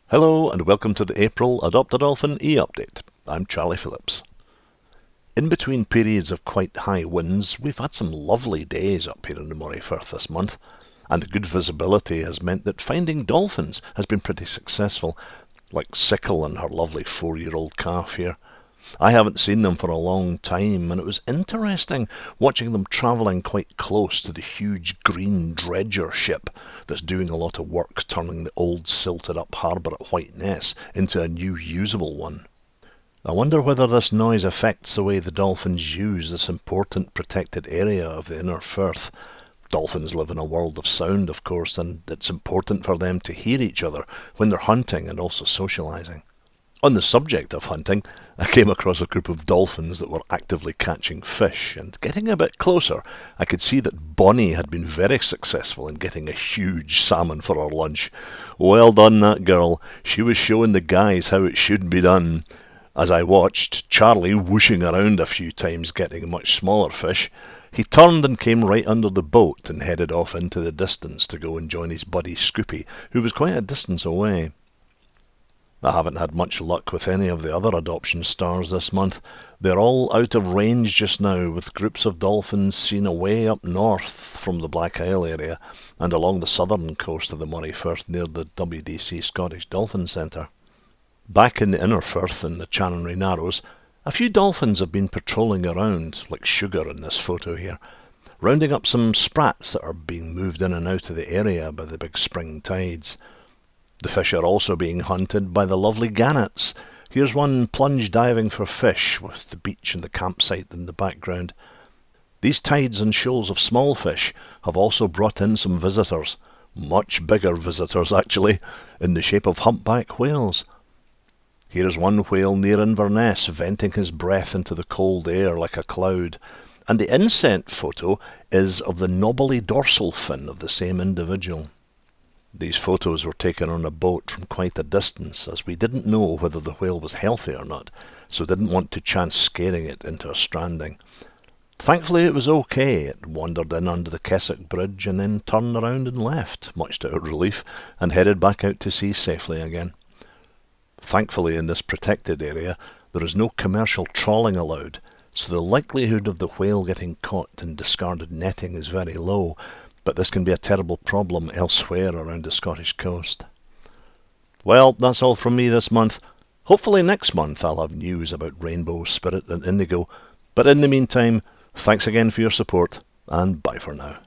Hello and welcome to the April Adopt a Dolphin e-update. I'm Charlie Phillips. In between periods of quite high winds, we've had some lovely days up here in the Moray Firth this month, and the good visibility has meant that finding dolphins has been pretty successful, like Sickle and her lovely 4-year-old calf here. I haven't seen them for a long time, and it was interesting watching them travelling quite close to the huge green dredger ship that's doing a lot of work turning the old silted up harbour at Whiteness into a new usable one. I wonder whether this noise affects the way the dolphins use this important protected area of the inner Firth. Dolphins live in a world of sound, of course, and it's important for them to hear each other when they're hunting and also socialising. On the subject of hunting, I came across a group of dolphins that were actively catching fish, and getting a bit closer, I could see that Bonnie had been very successful in getting a huge salmon for her lunch. Well done, that girl. She was showing the guys how it should be done. As I watched Charlie whooshing around a few times getting much smaller fish, he turned and came right under the boat and headed off into the distance to go and join his buddy Scoopy, who was quite a distance away. I haven't had much luck with any of the other adoption stars this month. They're all out of range just now, with groups of dolphins seen away up north from the Black Isle area and along the southern coast of the Moray Firth near the WDC Scottish Dolphin Centre. Back in the inner Firth in the Chanonry Narrows, a few dolphins have been patrolling around, like Sugar in this photo here, rounding up some sprats that are being moved in and out of the area by the big spring tides. The fish are also being hunted by the lovely gannets. Here's one plunge diving for fish, with the beach and the campsite in the background. These tides and shoals of small fish have also brought in some visitors, much bigger visitors actually, in the shape of humpback whales. Here's one whale near Inverness venting his breath into the cold air like a cloud, and the inset photo is of the knobbly dorsal fin of the same individual. These photos were taken on a boat from quite a distance, as we didn't know whether the whale was healthy or not, so didn't want to chance scaring it into a stranding. Thankfully it was okay. It wandered in under the Keswick Bridge and then turned around and left, much to our relief, and headed back out to sea safely again. Thankfully in this protected area there is no commercial trawling allowed, so the likelihood of the whale getting caught in discarded netting is very low, but this can be a terrible problem elsewhere around the Scottish coast. Well, that's all from me this month. Hopefully next month I'll have news about Rainbow, Spirit and Indigo, but in the meantime, thanks again for your support, and bye for now.